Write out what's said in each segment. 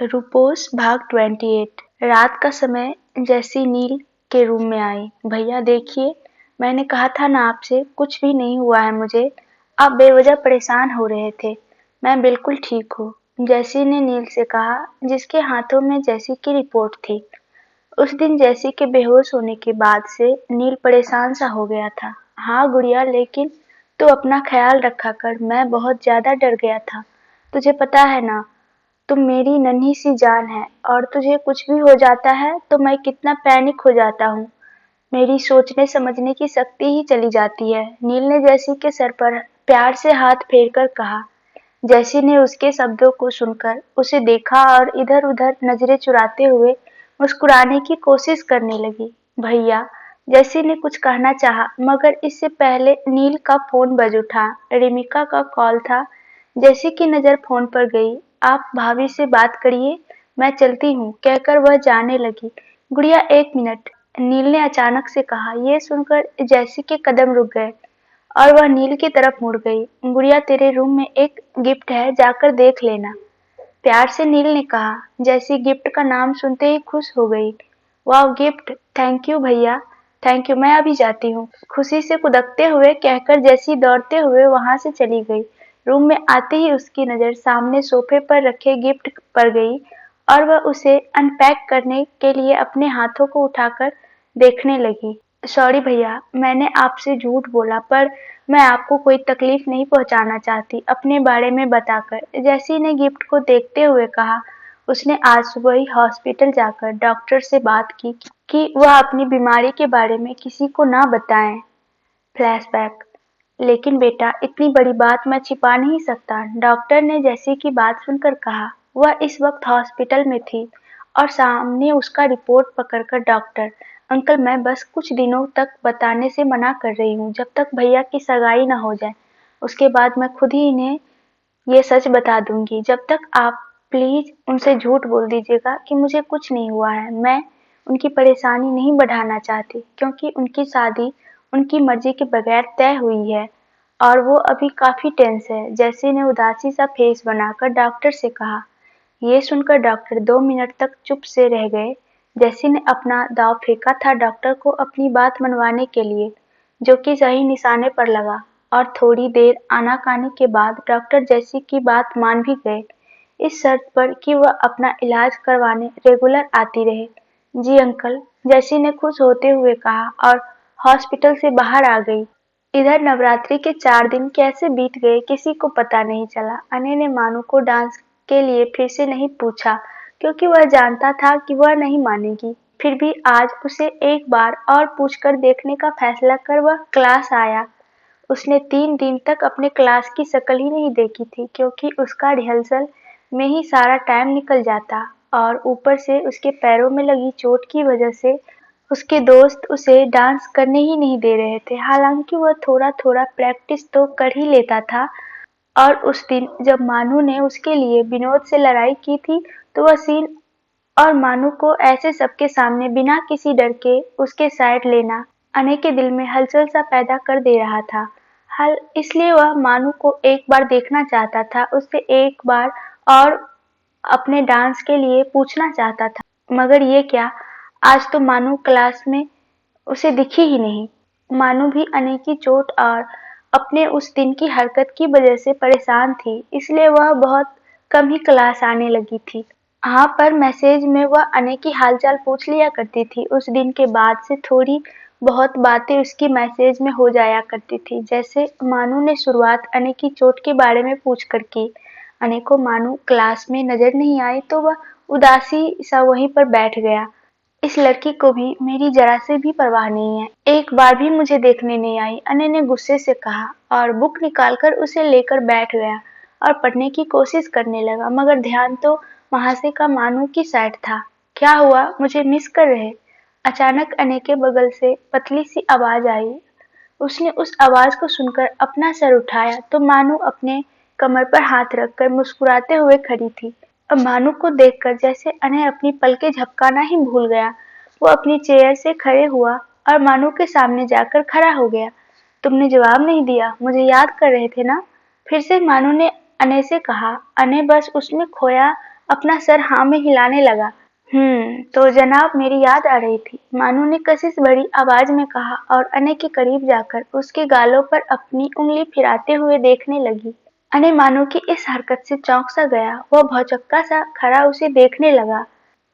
रूपोस भाग 28। रात का समय जैसी नील के रूम में आई। भैया देखिए, मैंने कहा था ना आपसे, कुछ भी नहीं हुआ है मुझे। आप बेवजह परेशान हो रहे थे। मैं बिल्कुल ठीक हूँ, जैसी ने नील से कहा, जिसके हाथों में जैसी की रिपोर्ट थी। उस दिन जैसी के बेहोश होने के बाद से नील परेशान सा हो गया था। हाँ गुड़िया, लेकिन तू अपना ख्याल रखा कर। मैं बहुत ज्यादा डर गया था। तुझे पता है ना, तुम मेरी नन्ही सी जान है, और तुझे कुछ भी हो जाता है तो मैं कितना पैनिक हो जाता हूँ। मेरी सोचने समझने की शक्ति ही चली जाती है। नील ने जैसी के सर पर प्यार से हाथ फेरकर कहा। जैसी ने उसके शब्दों को सुनकर उसे देखा और इधर उधर नजरें चुराते हुए मुस्कुराने की कोशिश करने लगी। भैया, जैसी ने कुछ कहना चाहा, मगर इससे पहले नील का फोन बज उठा। रिमिका का कॉल था। जैसी की नजर फोन पर गई। आप भाभी से बात करिए, मैं चलती हूँ, कहकर वह जाने लगी। गुड़िया एक मिनट, नील ने अचानक से कहा। ये सुनकर जैसी के कदम रुक गए और वह नील की तरफ मुड़ गई। गुड़िया तेरे रूम में एक गिफ्ट है, जाकर देख लेना, प्यार से नील ने कहा। जैसी गिफ्ट का नाम सुनते ही खुश हो गई। वाह गिफ्ट, थैंक यू भैया, थैंक यू, मैं अभी जाती हूँ, खुशी से कुदकते हुए कहकर जैसी दौड़ते हुए वहां से चली गई। रूम में आते ही उसकी नजर सामने सोफे पर रखे गिफ्ट पर गई और वह उसे अनपैक करने के लिए अपने हाथों को उठाकर देखने लगी। सॉरी भैया, मैंने आपसे झूठ बोला, पर मैं आपको कोई तकलीफ नहीं पहुंचाना चाहती, अपने बारे में बताकर, जैसी ने गिफ्ट को देखते हुए कहा। उसने आज सुबह ही हॉस्पिटल जाकर डॉक्टर से बात की कि वह अपनी बीमारी के बारे में किसी को ना बताएं। फ्लैशबैक। लेकिन बेटा, इतनी बड़ी बात मैं छिपा नहीं सकता, डॉक्टर ने जैसी की बात सुनकर कहा। वह इस वक्त हॉस्पिटल में थी और सामने उसका रिपोर्ट पकड़कर डॉक्टर, अंकल मैं बस कुछ दिनों तक बताने से मना कर रही हूँ, जब तक भैया की सगाई ना हो जाए। उसके बाद मैं खुद ही इन्हें ये सच बता दूंगी। जब तक आप प्लीज उनसे झूठ बोल दीजिएगा कि मुझे कुछ नहीं हुआ है। मैं उनकी परेशानी नहीं बढ़ाना चाहती, क्योंकि उनकी शादी उनकी मर्जी के बगैर तय हुई है और वो अभी काफी टेंस है। जैसी ने उदासी सा फेस बनाकर डॉक्टर से कहा। ये सुनकर डॉक्टर 2 मिनट तक चुप से रह गए। जैसी ने अपना दांव फेंका था डॉक्टर को अपनी बात मनवाने के लिए, जो कि सही निशाने पर लगा, और थोड़ी देर आनाकानी के बाद डॉक्टर जैसी की बात मान भी गए, इस शर्त पर कि वह अपना इलाज करवाने रेगुलर आती रहे। जी अंकल, जैसी ने खुश होते हुए कहा और हॉस्पिटल से बाहर आ गई। इधर नवरात्रि के 4 दिन कैसे बीत गए किसी को पता नहीं चला। अनय ने मानू को डांस के लिए फिर से नहीं पूछा, क्योंकि वह जानता था कि वह नहीं मानेगी। फिर भी आज उसे एक बार और पूछकर देखने का फैसला कर वह क्लास आया। उसने 3 दिन तक अपने क्लास की शक्ल ही नहीं देखी थी, क्योंकि उसका रिहर्सल में ही सारा टाइम निकल जाता और ऊपर से उसके पैरों में लगी चोट की वजह से उसके दोस्त उसे डांस करने ही नहीं दे रहे थे। हालांकि वह थोड़ा थोड़ा प्रैक्टिस तो कर ही लेता था, और उस दिन जब मानू ने उसके लिए विनोद से लड़ाई की थी, तो वह सीन और मानू को ऐसे सबके सामने बिना किसी डर के उसके साइड लेना अनय के दिल में हलचल सा पैदा कर दे रहा था। हल इसलिए वह मानू को एक बार देखना चाहता था, उससे एक बार और अपने डांस के लिए पूछना चाहता था। मगर ये क्या, आज तो मानू क्लास में उसे दिखी ही नहीं। मानू भी अनय की चोट और अपने उस दिन की हरकत की वजह से परेशान थी, इसलिए वह बहुत कम ही क्लास आने लगी थी। हाँ, पर मैसेज में वह अनय की हालचाल पूछ लिया करती थी। उस दिन के बाद से थोड़ी बहुत बातें उसकी मैसेज में हो जाया करती थी। जैसे मानू ने शुरुआत अनय की चोट के बारे में पूछकर की। अनय को मानू क्लास में नजर नहीं आई तो वह उदासी सा वहीं पर बैठ गया। इस लड़की को भी मेरी जरा से भी परवाह नहीं है, एक बार भी मुझे देखने नहीं आई, अनय ने गुस्से से कहा और बुक निकालकर उसे लेकर बैठ गया और पढ़ने की कोशिश करने लगा, मगर ध्यान तो महाशय का मानू की साइड था। क्या हुआ, मुझे मिस कर रहे? अचानक अनय के बगल से पतली सी आवाज आई। उसने उस आवाज को सुनकर अपना सर उठाया तो मानू अपने कमर पर हाथ रखकर मुस्कुराते हुए खड़ी थी। अब मानू को देखकर जैसे अनय अपनी पलकें झपकाना ही भूल गया। वो अपनी चेयर से खड़े हुआ और मानू के सामने जाकर खड़ा हो गया। तुमने जवाब नहीं दिया, मुझे याद कर रहे थे ना? फिर से मानू ने अनय से कहा। अनय बस उसमें खोया अपना सर हाँ में हिलाने लगा। तो जनाब, मेरी याद आ रही थी, मानू ने कशिश भरी आवाज में कहा और अनय के करीब जाकर उसके गालों पर अपनी उंगली फिराते हुए देखने लगी। अनय मानू की इस हरकत से चौंक सा गया। वह भौचक्का सा खड़ा उसे देखने लगा।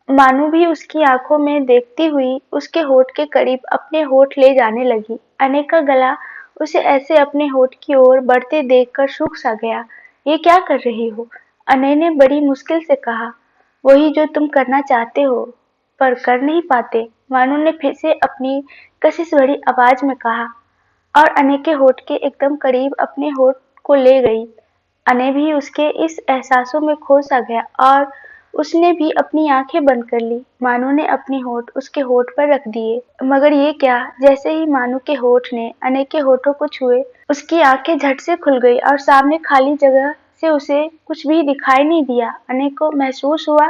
मानू भी उसकी आंखों में देखती हुई उसके होठ के करीब अपने होठ ले जाने लगी। अनय का गला उसे ऐसे अपने होठ की ओर बढ़ते देखकर सूख सा गया। ये क्या कर रही हो? अनय ने बड़ी मुश्किल से कहा। वही जो तुम करना चाहते हो पर कर नहीं पाते, मानू ने फिर से अपनी कशिश भरी आवाज में कहा और अनय के होठ के एकदम करीब अपने होठ को ले गई। अनय भी उसके इस एहसासों में खो सा गया और उसने भी अपनी आंखें बंद कर ली। मानू ने अपने होठ उसके होठ पर रख दिए, मगर ये क्या, जैसे ही मानू के होठ ने अनय के होठों को छुए, उसकी आंखें झट से खुल गई और सामने खाली जगह से उसे कुछ भी दिखाई नहीं दिया। अनय को महसूस हुआ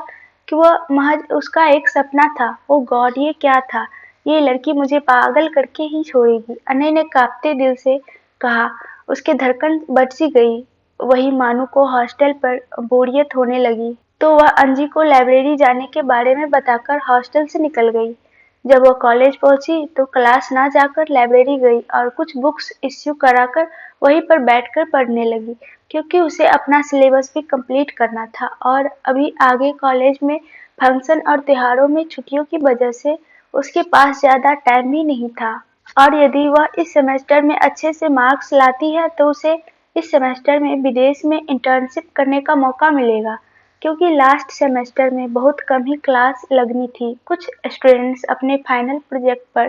कि वह महज उसका एक सपना था। ओ गॉड, ये क्या था? ये लड़की मुझे पागल करके ही छोड़ेगी, अनय ने कांपते दिल से कहा। उसके धड़कन बढ़ सी गई। वही मानू को हॉस्टल पर बोरियत होने लगी तो वह अंजी को लाइब्रेरी जाने के बारे में बताकर हॉस्टल से निकल गई। जब वह कॉलेज पहुंची तो क्लास ना जाकर लाइब्रेरी गई और कुछ बुक्स इश्यू कराकर वहीं पर बैठकर पढ़ने लगी, क्योंकि उसे अपना सिलेबस भी कंप्लीट करना था और अभी आगे कॉलेज में फंक्शन और त्योहारों में छुट्टियों की वजह से उसके पास ज्यादा टाइम भी नहीं था। और यदि वह इस सेमेस्टर में अच्छे से मार्क्स लाती है तो उसे इस सेमेस्टर में विदेश में इंटर्नशिप करने का मौका मिलेगा, क्योंकि लास्ट सेमेस्टर में बहुत कम ही क्लास लगनी थी। कुछ स्टूडेंट्स अपने फाइनल प्रोजेक्ट पर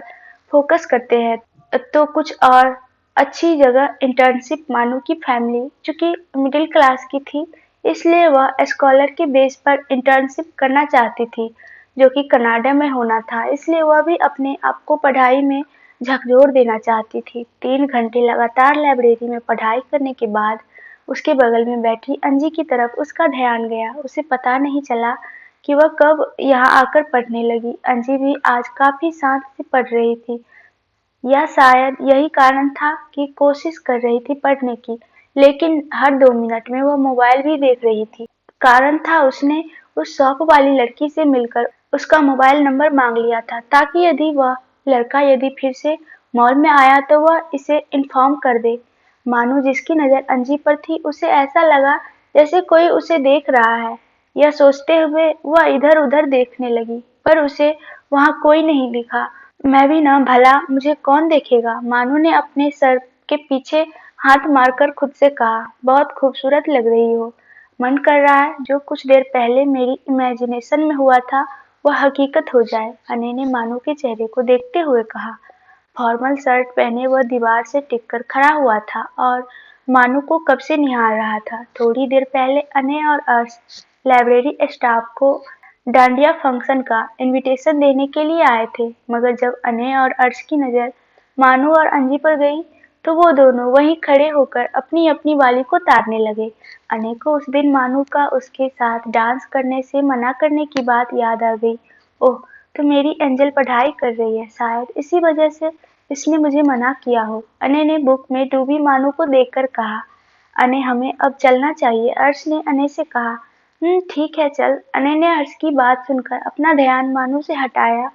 फोकस करते हैं तो कुछ और अच्छी जगह इंटर्नशिप। मानू की फैमिली चूंकि मिडिल क्लास की थी, इसलिए वह स्कॉलर के बेस पर इंटर्नशिप करना चाहती थी, जो कि कनाडा में होना था। इसलिए वह भी अपने आप को पढ़ाई में झकझोर देना चाहती थी। 3 घंटे लगातार लाइब्रेरी में पढ़ाई करने के बाद उसके बगल में बैठी अंजी की तरफ उसका ध्यान गया। उसे पता नहीं चला कि वह कब यहाँ आकर पढ़ने लगी। अंजी भी आज काफी शांत से पढ़ रही थी, या शायद यही कारण था कि कोशिश कर रही थी पढ़ने की, लेकिन हर 2 मिनट में वह मोबाइल भी देख रही थी। कारण था, उसने उस शॉप वाली लड़की से मिलकर उसका मोबाइल नंबर मांग लिया था, ताकि यदि वह लड़का यदि फिर से मॉल में आया तो वह इसे इन्फॉर्म कर दे। मानो जिसकी नजर अंजी पर थी, उसे ऐसा लगा जैसे कोई उसे देख रहा है। यह सोचते हुए वह इधर उधर देखने लगी, पर उसे वहां कोई नहीं दिखा। मैं भी ना, भला मुझे कौन देखेगा? मानू ने अपने सर के पीछे हाथ मारकर खुद से कहा। बहुत खूबसूरत लग रही हो। मन कर रहा है जो कुछ देर पहले मेरी इमेजिनेशन में हुआ था वह हकीकत हो जाए, अनय ने मानू के चेहरे को देखते हुए कहा। फॉर्मल शर्ट पहने वह दीवार से टिककर खड़ा हुआ था और मानू को कब से निहार रहा था। थोड़ी देर पहले अनय और अर्श लाइब्रेरी स्टाफ को डांडिया फंक्शन का इनविटेशन देने के लिए आए थे, मगर जब अनय और अर्श की नजर मानू और अंजी पर गई तो वो दोनों वहीं खड़े होकर अपनी अपनी वाली को तारने लगे। अनय को उस दिन मानू का उसके साथ डांस करने से मना करने की बात याद आ गई। ओह, तो मेरी एंजल पढ़ाई कर रही है, शायद इसी वजह से इसने मुझे मना किया हो, अनय ने बुक में डूबी मानू को देखकर कहा। अनय, हमें अब चलना चाहिए, अर्श ने अनय से कहा। ठीक है, चल। अनय ने अर्श की बात सुनकर अपना ध्यान मानू से हटाया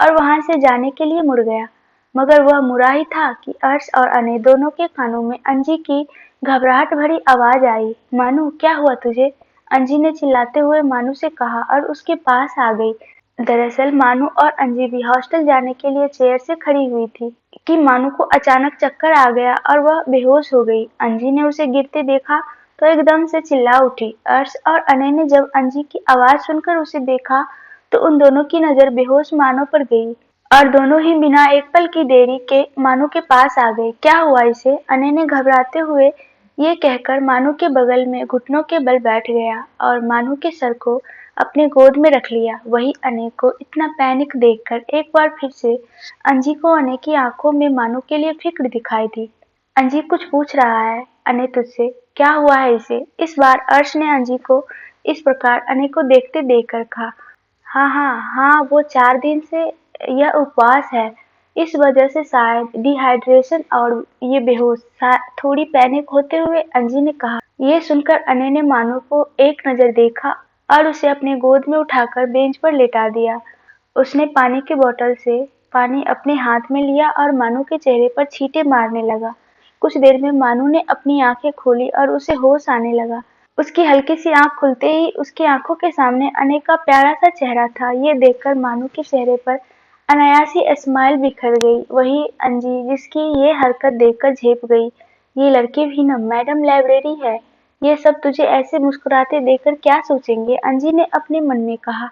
और वहां से जाने के लिए मुड़ गया, मगर वह मुड़ा ही था कि अर्श और अनय दोनों के कानों में अंजी की घबराहट भरी आवाज आई। मानू, क्या हुआ तुझे? अंजी ने चिल्लाते हुए मानू से कहा और उसके पास आ गई। दरअसल मानू और अंजी भी हॉस्टल जाने के लिए चेयर से खड़ी हुई थी कि मानू को अचानक चक्कर आ गया और वह बेहोश हो गई। अंजी ने उसे गिरते देखा तो एकदम से चिल्ला उठी। अर्श और अनय ने जब अंजी की आवाज सुनकर उसे देखा तो उन दोनों की नजर बेहोश मानू पर गई और दोनों ही बिना एक पल की देरी के मानू के पास आ गए। क्या हुआ इसे? अनय ने घबराते हुए ये कहकर मानू के बगल में घुटनों के बल बैठ गया और मानू के सर को अपने गोद में रख लिया। वही अनय को इतना पैनिक देखकर एक बार फिर से अंजी को अनय की आंखों में मानू के लिए फिक्र दिखाई दी। अंजी, कुछ पूछ रहा है अनय तुझसे, क्या हुआ है इसे? इस बार अर्श ने अंजी को इस प्रकार अनय को देखते देखकर कहा। हाँ हाँ हाँ, वो 4 दिन से यह उपवास है, इस वजह से शायद डिहाइड्रेशन और ये बेहोश। थोड़ी पैनिक होते हुए अंजी ने कहा। ये सुनकर अनय ने मानू को एक नजर देखा और उसे अपने गोद में उठाकर बेंच पर लेटा दिया। उसने पानी की बोतल से पानी अपने हाथ में लिया और मानू के चेहरे पर छींटे मारने लगा। कुछ देर में मानू ने अपनी आंखें खोली और उसे होश आने लगा। उसकी हल्की सी आंख खुलते ही उसकी आंखों के सामने अनेक का प्यारा सा चेहरा था। ये देखकर मानू के चेहरे पर अनायासी स्माइल बिखर गई। वही अंजी जिसकी ये हरकत देखकर झेप गई। ये लड़की भी न मैडम लाइब्रेरी है। ये सब तुझे ऐसे मुस्कुराते देखकर क्या सोचेंगे, अंजी ने अपने मन में कहा,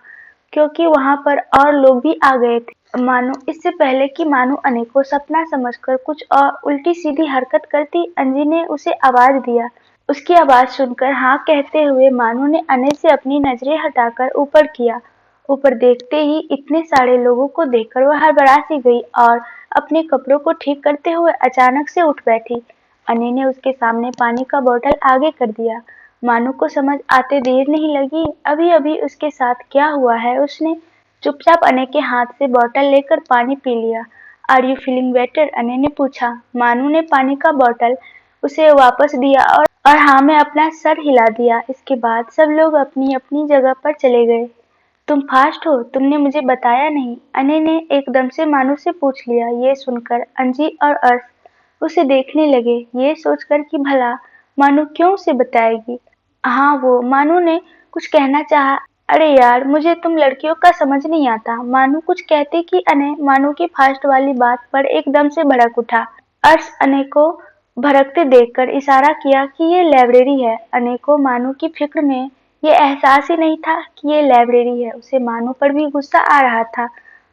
क्योंकि वहां पर और लोग भी आ गए थे। मानो इससे पहले कि मानो अने को सपना समझकर कुछ और उल्टी सीधी हरकत करती, अंजी ने उसे आवाज दिया। उसकी आवाज सुनकर हाँ कहते हुए मानो ने अने से अपनी नजरें हटाकर ऊपर किया। ऊपर देखते ही इतने सारे लोगों को देखकर वह हड़बड़ा सी गई और अपने कपड़ों को ठीक करते हुए अचानक से उठ बैठी। अने ने उसके सामने पानी का बोतल आगे कर दिया। मानो को समझ आते देर नहीं लगी। अभी अभी उसके साथ क्या हुआ है। उसने चुपचाप अने के हाथ से बोतल लेकर पानी पी लिया। आर यू फीलिंग बेटर, अने ने पूछा। मानो ने पानी का बोतल उसे वापस दिया और हाँ में अपना सर हिला दिया। इसके बाद सब लोग अपनी अपनी जगह पर चले गए। तुम फास्ट हो, तुमने मुझे बताया नहीं, अने ने एकदम से मानो से पूछ लिया। ये सुनकर अंजी और अर्श उसे देखने लगे, ये सोचकर कि भला मानो क्यों उसे बताएगी। हाँ वो मानो ने कुछ कहना चाहा। अरे यार मुझे तुम लड़कियों का समझ नहीं आता, मानो कुछ कहते कि अने मानो की फास्ट वाली बात पर एकदम से भड़क उठा। अर्श अने को भड़कते देखकर इशारा किया कि ये लाइब्रेरी है। अने को मानो की फिक्र में ये एहसास ही नहीं था कि ये लाइब्रेरी है। उसे मानो पर भी गुस्सा आ रहा था।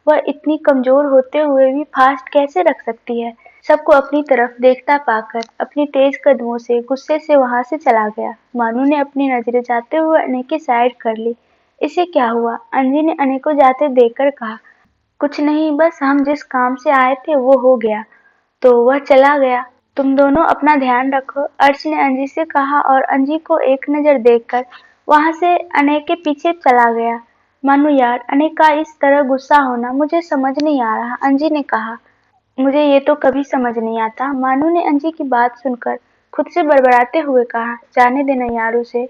वह इतनी कमजोर होते हुए भी फास्ट कैसे रख सकती है। सबको अपनी तरफ देखता पाकर अपनी तेज कदमों से गुस्से से वहां से चला गया। मानो ने अपनी नजरें जाते हुए अने की साइड कर ली। इसे क्या हुआ, अंजी ने अने को जाते देखकर कहा। कुछ नहीं, बस हम जिस काम से आए थे वो हो गया तो वह चला गया। तुम दोनों अपना ध्यान रखो, अर्श ने अंजी से कहा और अंजी को एक नजर देखकर वहां से अने के पीछे चला गया। मानो यार, अने का इस तरह गुस्सा होना मुझे समझ नहीं आ रहा, अंजी ने कहा। मुझे ये तो कभी समझ नहीं आता, मानो ने अंजी की बात सुनकर खुद से बड़बड़ाते हुए कहा। जाने देना यार, उसे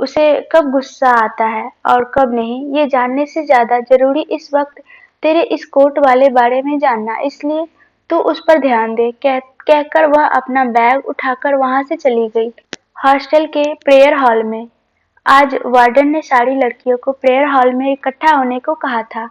उसे कब गुस्सा आता है और कब नहीं, ये जानने से ज्यादा जरूरी इस वक्त तेरे इस कोट वाले बारे में जानना, इसलिए तू उस पर ध्यान दे, कहकर वह अपना बैग उठाकर वहां से चली गई। हॉस्टल के प्रेयर हॉल में आज वार्डन ने सारी लड़कियों को प्रेयर हॉल में इकट्ठा होने को कहा था।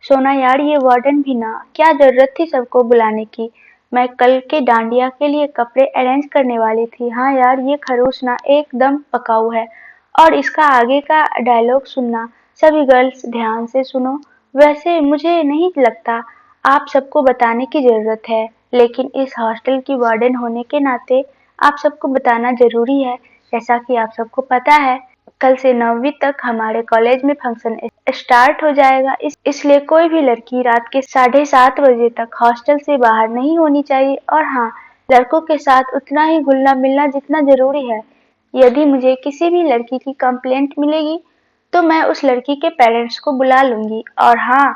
सोना यार, ये वार्डन भी ना, क्या जरूरत थी सबको बुलाने की। मैं कल के डांडिया के लिए कपड़े अरेंज करने वाली थी। हाँ यार, ये खरूस ना एकदम पकाऊ है और इसका आगे का डायलॉग सुनना। सभी गर्ल्स ध्यान से सुनो। वैसे मुझे नहीं लगता आप सबको बताने की जरूरत है, लेकिन इस हॉस्टल की वार्डन होने के नाते आप सबको बताना जरूरी है। जैसा कि आप सबको पता है, कल से 9वीं तक हमारे कॉलेज में फंक्शन स्टार्ट हो जाएगा। इसलिए कोई भी लड़की रात के 7:30 बजे तक हॉस्टल से बाहर नहीं होनी चाहिए। और हाँ, लड़कों के साथ उतना ही घुलना मिलना जितना जरूरी है। यदि मुझे किसी भी लड़की की कंप्लेंट मिलेगी तो मैं उस लड़की के पेरेंट्स को बुला लूंगी। और हाँ,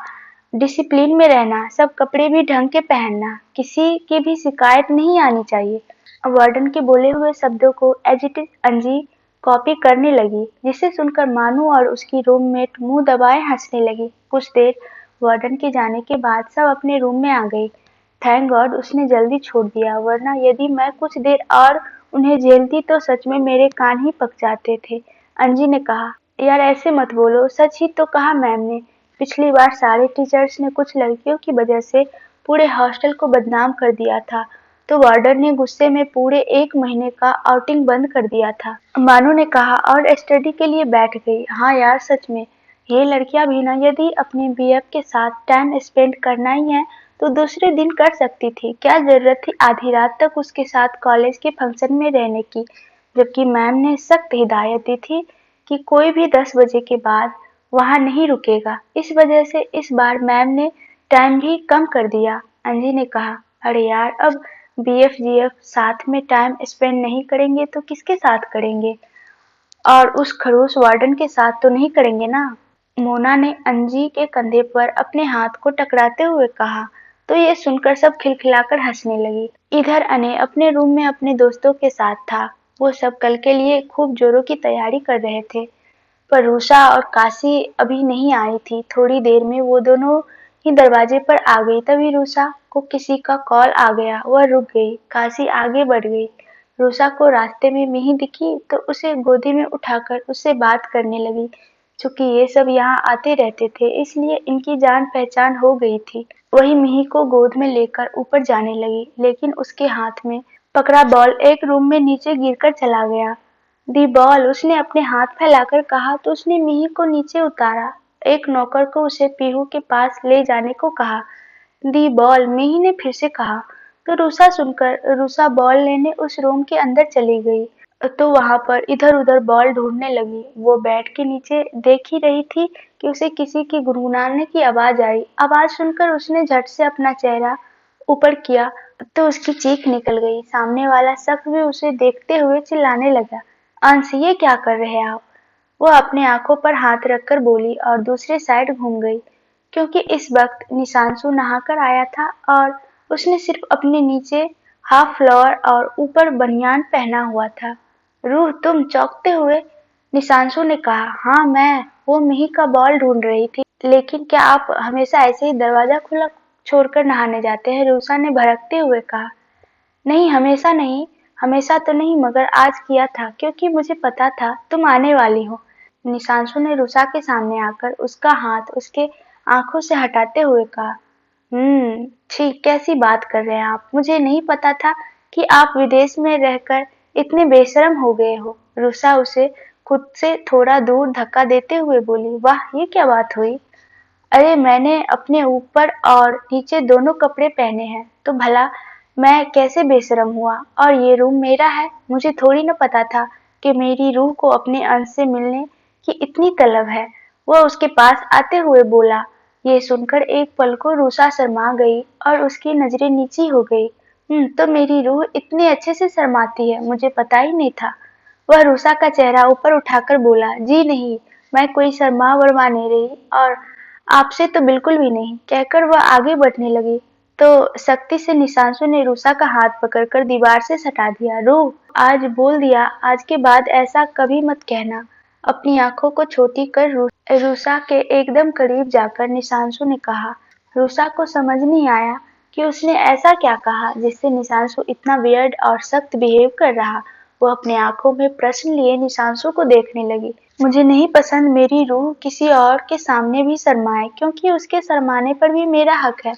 डिसिप्लिन में रहना, सब कपड़े भी ढंग के पहनना, किसी की भी शिकायत नहीं आनी चाहिए। वार्डन के बोले हुए शब्दों को एजिटेड अंजी कॉपी करने लगी, जिसे सुनकर मानू और उसकी रूममेट मुंह दबाए हंसने लगी। कुछ देर वार्डन के जाने के बाद सब अपने रूम में आ गई। थैंक गॉड उसने जल्दी छोड़ दिया, वरना यदि मैं कुछ देर और उन्हें झेलती तो सच में मेरे कान ही पक जाते थे। अंजी ने कहा। यार ऐसे मत बोलो, सच ही तो कहा मैम ने। पिछली बार सारे टीचर्स ने कुछ लड़कियों की वजह से पूरे हॉस्टल को बदनाम कर दिया था, तो वार्डन ने गुस्से में पूरे 1 महीने का आउटिंग बंद कर दिया था। मानू ने कहा और स्टडी के लिए बैठ गई। हाँ यार सच में, ये लड़कियां भी ना यदि अपने बीएफ के साथ टाइम स्पेंड करना ही है तो दूसरे दिन कर सकती थी। क्या जरूरत थी आधी रात तक उसके साथ कॉलेज के फंक्शन में रहने की, जबकि मैम ने सख्त हिदायत दी थी कि कोई भी 10 बजे के बाद वहां नहीं रुकेगा। इस वजह से इस बार मैम ने टाइम भी कम कर दिया। अंजी ने कहा। अरे यार, अब बीएफ जीएफ साथ में टाइम स्पेंड नहीं करेंगे तो किसके साथ करेंगे, और उस खड़ूस वार्डन के साथ तो नहीं करेंगे ना। मोना ने अंजी के कंधे पर अपने हाथ को टकराते हुए कहा, तो ये सुनकर सब खिलखिलाकर हंसने लगी। इधर अने अपने रूम में अपने दोस्तों के साथ था। वो सब कल के लिए खूब जोरों की तैयारी कर रहे थे। पर रूसा और काशी अभी नहीं आई थी। थोड़ी देर में वो दोनों ही दरवाजे पर आ गई। तभी रूसा को किसी का कॉल आ गया। वह रुक गई। काशी आगे बढ़ गई। रूसा को रास्ते में मिही दिखी तो उसे गोदी में उठाकर उससे बात करने लगी। चूंकि ये सब यहाँ आते रहते थे इसलिए इनकी जान पहचान हो गई थी। वही मिही को गोद में लेकर ऊपर जाने लगी, लेकिन उसके हाथ में पकड़ा बॉल एक रूम में नीचे गिरकर चला गया। दी बॉल, उसने अपने हाथ फैलाकर कहा तो उसने मिही को नीचे उतारा। एक नौकर को उसे पीहू के पास ले जाने को कहा। दी बॉल, मिही ने फिर से कहा। तो रूसा बॉल लेने उस रूम के अंदर चली गई। तो वहां पर इधर उधर बॉल ढूंढने लगी। वो बेड के नीचे देख ही रही थी कि उसे किसी की गुनगुनाने की आवाज आई। आवाज सुनकर उसने झट से अपना चेहरा ऊपर किया तो उसकी चीख निकल गई। सामने वाला शख्स भी उसे देखते हुए चिल्लाने लगा। अंश, ये क्या कर रहे आप? वो अपने आंखों पर हाथ रखकर बोली और दूसरे साइड घूम गई, क्योंकि इस वक्त निशांशु नहाकर आया था और उसने सिर्फ अपने नीचे हाफ फ्लॉर और ऊपर बनियान पहना हुआ था। रूह, तुम? चौंकते हुए निशांशु ने कहा। हाँ मैं, वो मिही का बॉल ढूंढ रही थी। लेकिन क्या आप हमेशा ऐसे ही दरवाजा खुला छोड़कर नहाने जाते हैं? रूसा ने भड़कते हुए कहा। नहीं, हमेशा नहीं। हमेशा तो नहीं, मगर आज किया था क्योंकि मुझे पता था तुम आने वाली हो। निशांशु ने रुसा के सामने आकर उसका हाथ उसके आंखों से हटाते हुए कहा। छी, कैसी बात कर रहे हैं आप? मुझे नहीं पता था कि आप विदेश में रहकर इतने बेशर्म हो गए हो। रुसा उसे खुद से थोड़ा दूर धक्का देते हुए बोली। वाह, ये क्या बात हुई? अरे, मैंने अपने ऊपर और नीचे दोनों कपड़े पहने हैं, तो भला मैं कैसे बेशर्म हुआ? और ये रूम मेरा है। मुझे थोड़ी न पता था कि मेरी रूह को अपने अंश से मिलने की इतनी तलब है। वह उसके पास आते हुए बोला। ये सुनकर एक पल को रूसा शर्मा गई और उसकी नजरें नीची हो गई। तो मेरी रूह इतने अच्छे से शर्माती है, मुझे पता ही नहीं था। वह रूसा का चेहरा ऊपर उठाकर बोला। जी नहीं, मैं कोई शर्मा वर्मा नहीं रही, और आपसे तो बिल्कुल भी नहीं। कहकर वह आगे बढ़ने लगी तो सख्ती से निशांशु ने रूसा का हाथ पकड़कर दीवार से सटा दिया। रूह, आज बोल दिया, आज के बाद ऐसा कभी मत कहना। अपनी आंखों को छोटी कर रूसा के एकदम करीब जाकर निशांशु ने कहा। रूसा को समझ नहीं आया कि उसने ऐसा क्या कहा जिससे निशांशु इतना वियर्ड और सख्त बिहेव कर रहा। वो अपने आंखों में प्रश्न लिए निशांशु को देखने लगी। मुझे नहीं पसंद मेरी रूह किसी और के सामने भी शर्माए, क्योंकि उसके शर्माने पर भी मेरा हक है।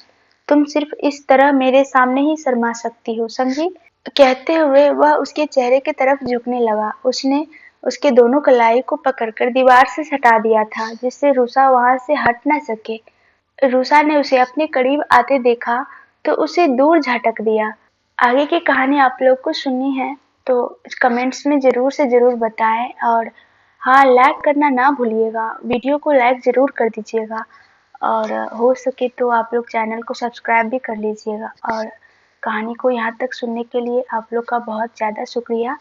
तुम सिर्फ इस तरह मेरे सामने ही शर्मा सकती हो, समझी? कहते हुए वह उसके चेहरे की तरफ झुकने लगा। उसने उसके दोनों कलाई को पकड़कर दीवार से सटा दिया था, जिससे रूसा वहां से हट न सके। रूसा ने उसे अपने करीब आते देखा तो उसे दूर झटक दिया। आगे की कहानी आप लोग को सुननी है तो कमेंट्स में जरूर से जरूर बताएं, और हाँ, लाइक करना ना भूलिएगा। वीडियो को लाइक जरूर कर दीजिएगा, और हो सके तो आप लोग चैनल को सब्सक्राइब भी कर लीजिएगा। और कहानी को यहाँ तक सुनने के लिए आप लोग का बहुत ज़्यादा शुक्रिया।